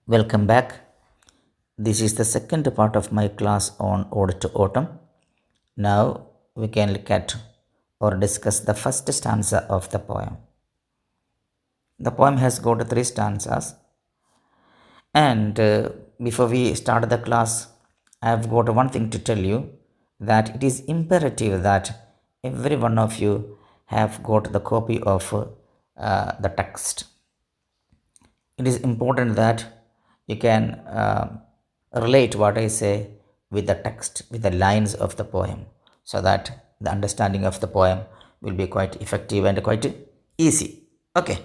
Welcome back. This is the second part of my class on Ode to Autumn. Now we can look at or discuss the first stanza of the poem. The poem has got three stanzas, and before we start the class, I have got one thing to tell you that it is imperative that every one of you have got the copy of the text. It is important that you can relate what I say with the text, with the lines of the poem, so that the understanding of the poem will be quite effective and quite easy. Okay.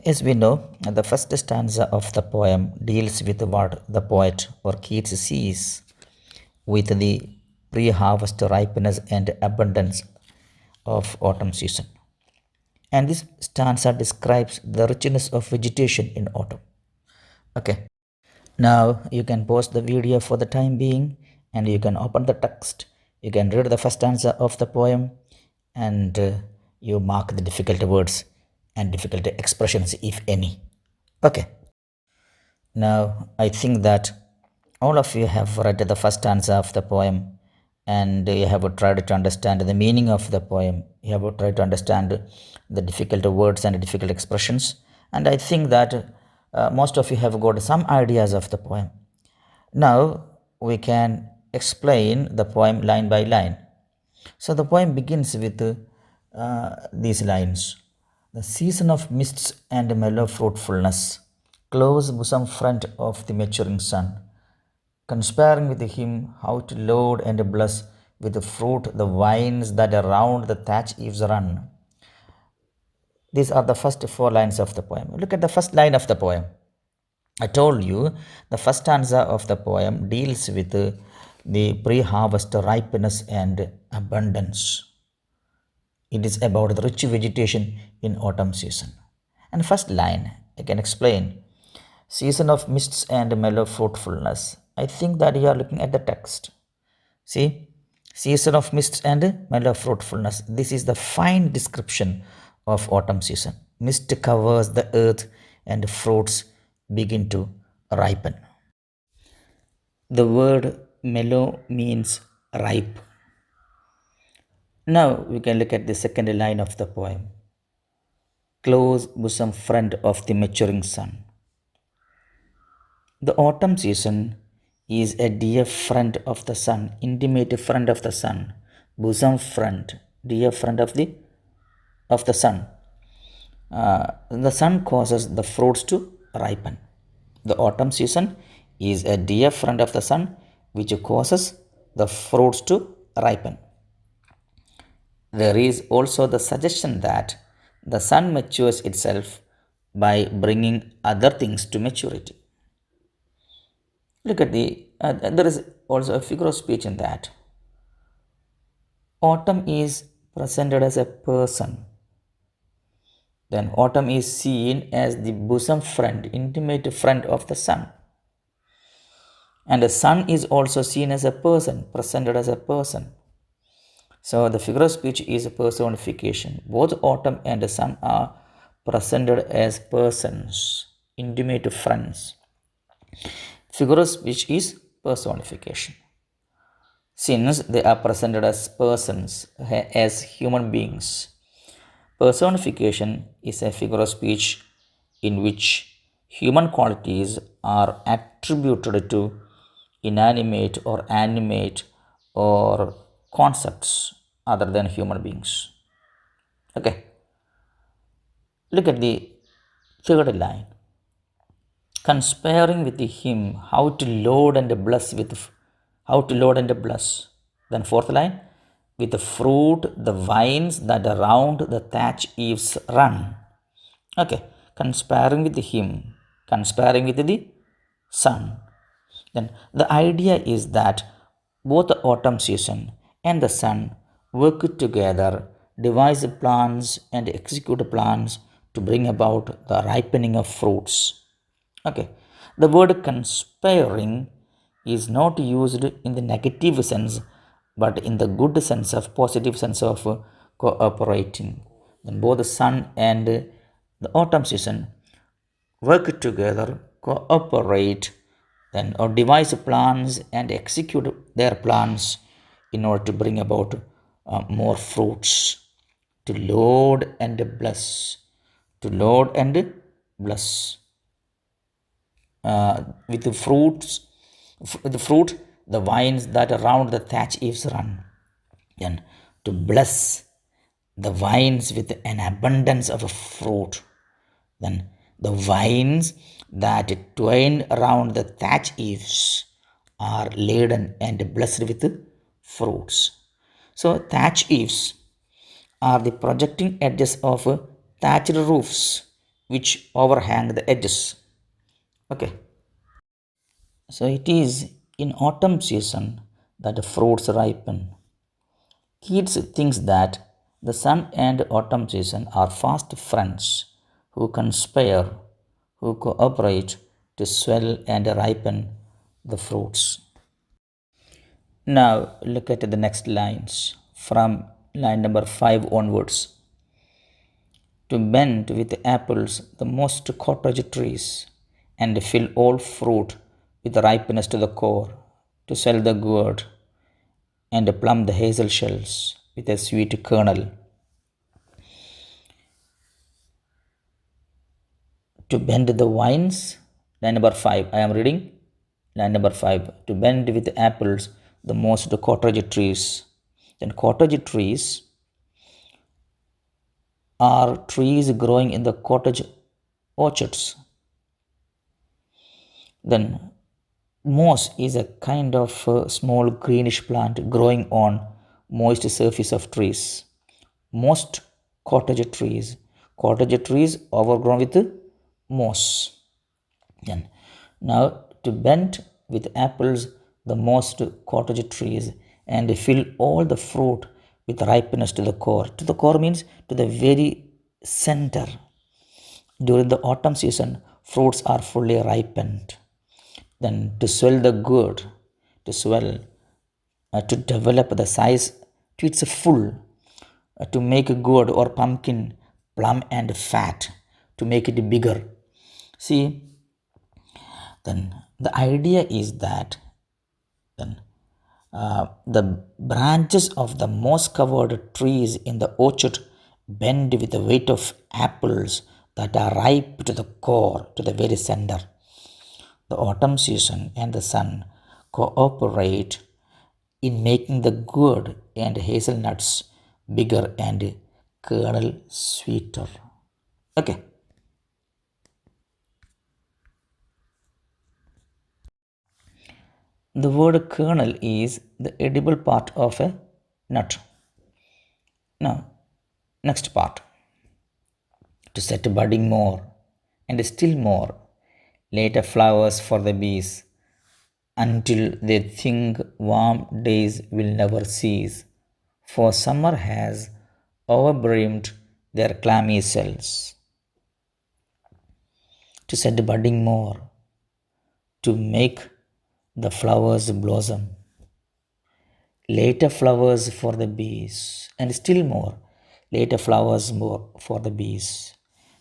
As we know, the first stanza of the poem deals with what the poet or Keats sees with the pre harvest ripeness and abundance of autumn season. And this stanza describes the richness of vegetation in autumn. Okay. Now you can pause the video for the time being and you can open the text. You can read the first stanza of the poem and you mark the difficult words and difficult expressions, if any. Okay. Now I think that all of you have read the first stanza of the poem and you have tried to understand the meaning of the poem. You have tried to understand the difficult words and difficult expressions. And I think that most of you have got some ideas of the poem. Now we can explain the poem line by line. So the poem begins with these lines. The season of mists and mellow fruitfulness, close bosom front of the maturing sun, conspiring with him how to load and bless with fruit the vines that around the thatch eaves run. These are the first four lines of the poem. Look at the first line of the poem. I told you the first stanza of the poem deals with the pre harvest ripeness and abundance. It is about the rich vegetation in autumn season. And first line, I can explain season of mists and mellow fruitfulness. I think that you are looking at the text. See, season of mists and mellow fruitfulness. This is the fine description of autumn season. Mist covers the earth and fruits begin to ripen. The word mellow means ripe. Now we can look at the second line of the poem. Close bosom friend of the maturing sun. The autumn season is a dear friend of the sun, intimate friend of the sun, bosom friend, dear friend of the sun. The sun causes the fruits to ripen. The autumn season is a dear friend of the sun, which causes the fruits to ripen. There is also the suggestion that the sun matures itself by bringing other things to maturity. Look at there is also a figure of speech in that. Autumn is presented as a person. Then autumn is seen as the bosom friend, intimate friend of the sun. And the sun is also seen as a person, presented as a person. So the figure of speech is a personification. Both autumn and the sun are presented as persons, intimate friends. Figure of speech is personification. Since they are presented as persons, as human beings, personification is a figure of speech in which human qualities are attributed to inanimate or animate or concepts other than human beings. Okay. Look at the third line. Conspiring with him how to load and bless with how to load and bless. Then fourth line, with the fruit, the vines that around the thatch eaves run. Okay, conspiring with him, conspiring with the sun. Then the idea is that both the autumn season and the sun work together, devise plans and execute plans to bring about the ripening of fruits. Okay, the word conspiring is not used in the negative sense but in the good sense of positive sense of cooperating. Then both the sun and the autumn season work together, cooperate, then or devise plans and execute their plans in order to bring about more fruits, to load and bless, to load and bless with the fruits, the fruit, the vines that around the thatch eaves run, then to bless the vines with an abundance of fruit. Then the vines that twine around the thatch eaves are laden and blessed with fruits. So thatch eaves are the projecting edges of thatched roofs which overhang the edges. Okay. So it is in autumn season that the fruits ripen. Keats thinks that the sun and autumn season are fast friends who conspire, who cooperate to swell and ripen the fruits. Now look at the next lines from line number 5 onwards. To bend with apples the most cottage trees, and fill all fruit with ripeness to the core, to sell the gourd, and plumb the hazel shells with a sweet kernel, to bend the vines. Line number 5, I am reading line number 5. To bend with apples the most cottage trees. Then cottage trees are trees growing in the cottage orchards. Then moss is a kind of small greenish plant growing on moist surface of trees. Most cottage trees overgrown with moss. Then now to bend with apples the most cottage trees, and fill all the fruit with ripeness to the core. To the core means to the very center. During the autumn season, fruits are fully ripened. Then to swell the good, to swell, to develop the size to its full, to make gourd or pumpkin plump and fat, to make it bigger. See, then the idea is that then the branches of the moss covered trees in the orchard bend with the weight of apples that are ripe to the core, to the very center. The autumn season and the sun cooperate in making the gourd and hazelnuts bigger and kernel sweeter. Okay. The word kernel is the edible part of a nut. Now, next part. To set budding more and still more, later flowers for the bees, until they think warm days will never cease, for summer has overbrimmed their clammy cells. To set budding more, to make the flowers blossom, later flowers for the bees, and still more, later flowers more for the bees.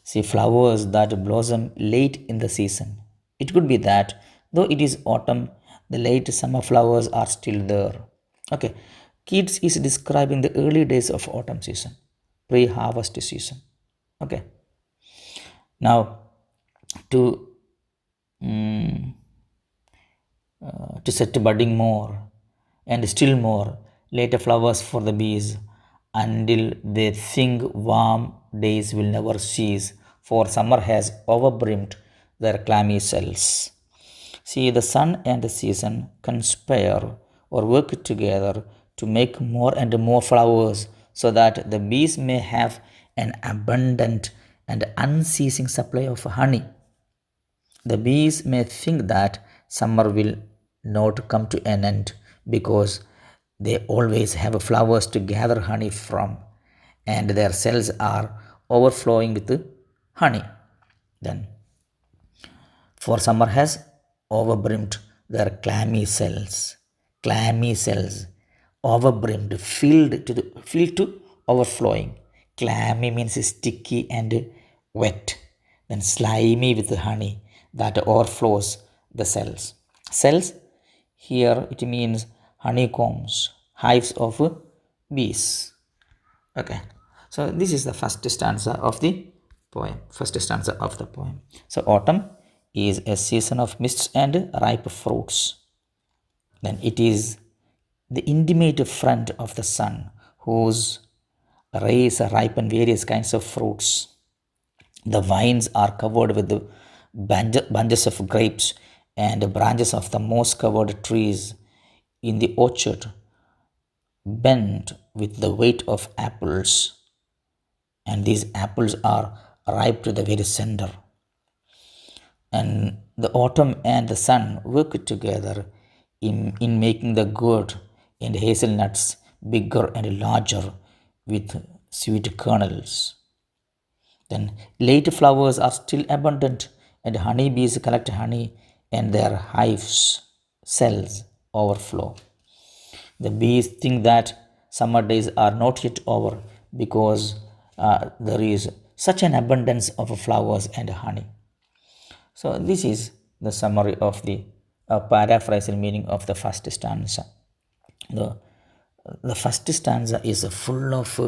See, flowers that blossom late in the season. It could be that, though it is autumn, the late summer flowers are still there. Okay, Keats is describing the early days of autumn season, pre harvest season. Okay, now to to set budding more and still more later flowers for the bees until they think warm days will never cease, for summer has overbrimmed their clammy cells. See, the sun and the season conspire or work together to make more and more flowers so that the bees may have an abundant and unceasing supply of honey. The bees may think that summer will not come to an end because they always have flowers to gather honey from, and their cells are overflowing with honey. Then, for summer has overbrimmed their clammy cells, overbrimmed, filled to overflowing. Clammy means sticky and wet. then slimy with honey that overflows the cells. Cells, here it means honeycombs, hives of bees. Okay, so this is the first stanza of the poem. First stanza of the poem. So autumn is a season of mists and ripe fruits. Then it is the intimate friend of the sun whose rays ripen various kinds of fruits. The vines are covered with the bunches of grapes and branches of the moss covered trees in the orchard bent with the weight of apples, and these apples are ripe to the very center. And the autumn and the sun work together in making the gourd and hazelnuts bigger and larger with sweet kernels. Then late flowers are still abundant, and honeybees collect honey, and their hives cells overflow. The bees think that summer days are not yet over because there is such an abundance of flowers and honey. So, this is the summary of the paraphrasal meaning of the first stanza. The, the first stanza is full of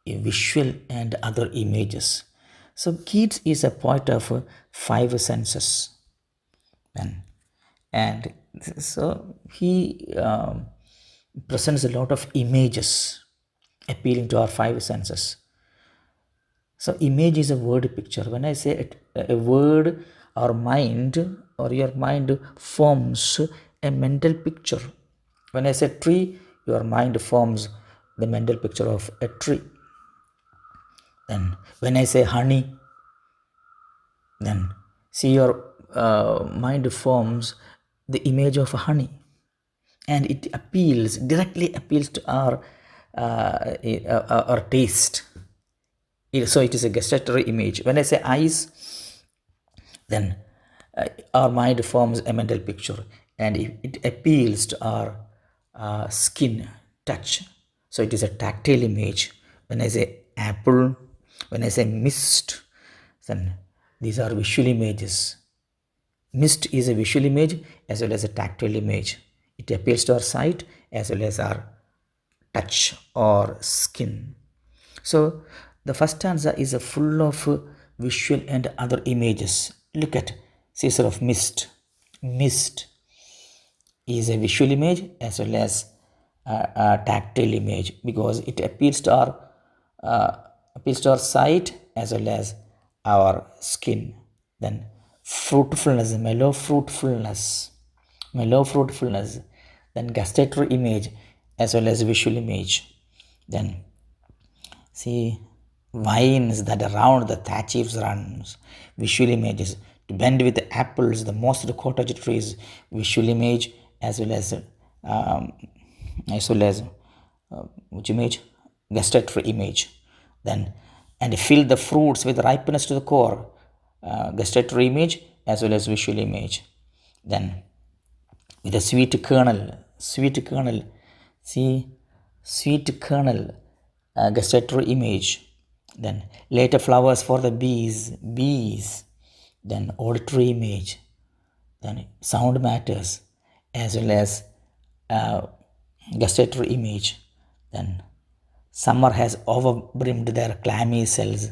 visual and other images. So, Keats is a poet of five senses. And so, he presents a lot of images appealing to our five senses. So, image is a word picture. When I say it, a word, our mind or your mind forms a mental picture. When I say tree, your mind forms the mental picture of a tree. Then, when I say honey, then see your mind forms the image of honey, and it directly appeals to our taste. So it is a gustatory image. When I say eyes, then our mind forms a mental picture, and it appeals to our skin touch. So it is a tactile image. When I say apple, when I say mist, then these are visual images. Mist is a visual image as well as a tactile image. It appeals to our sight as well as our touch or skin. So the first stanza is full of visual and other images. Look at Caesar of Mist. Mist is a visual image as well as a tactile image because it appeals to our sight as well as our skin. Then fruitfulness, mellow fruitfulness, then gustatory image as well as visual image. Then see vines that around the thatch eaves runs, visual images. To bend with the apples, the most cottage trees, visual image as well as um, which image? Gustatory image. Then and fill the fruits with ripeness to the core, gustatory image as well as visual image. Then with a sweet kernel, see sweet kernel, gustatory image. Then later flowers for the bees. Then auditory image. Then sound matters as well as uh, gustatory image. Then summer has overbrimmed their clammy cells.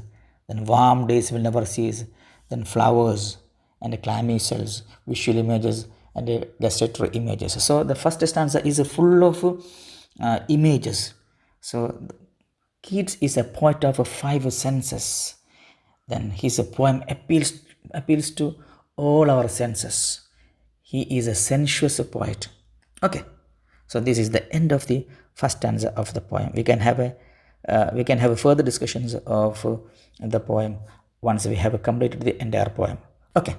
Then warm days will never cease. Then flowers and clammy cells, visual images and gustatory images. So the first stanza is full of images. So Keats is a poet of five senses. Then his poem appeals to all our senses. He is a sensuous poet. Okay, so this is the end of the first stanza of the poem. We can have a further discussions of the poem once we have completed the entire poem. Okay,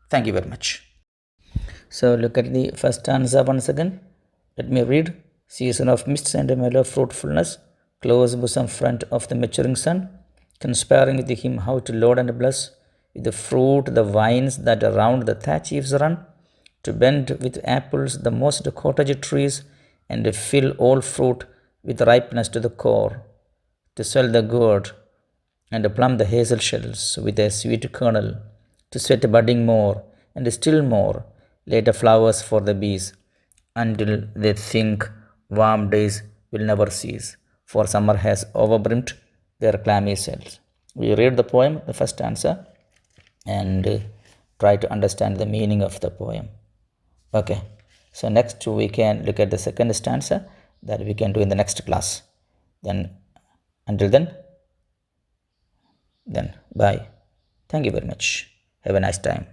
thank you very much. So look at the first stanza once again. Let me read. Season of mists and mellow fruitfulness, close bosom front of the maturing sun, conspiring with him how to load and bless with the fruit the vines that around the thatch eaves run, to bend with apples the most cottage trees, and fill all fruit with ripeness to the core, to swell the gourd and plumb the hazel shells with a sweet kernel, to sweat budding more and still more, later flowers for the bees, until they think warm days will never cease, for summer has overbrimmed their clammy cells. We read the poem, the first answer, and try to understand the meaning of the poem. Okay, so next we can look at the second stanza that we can do in the next class. Then, until then, bye. Thank you very much. Have a nice time.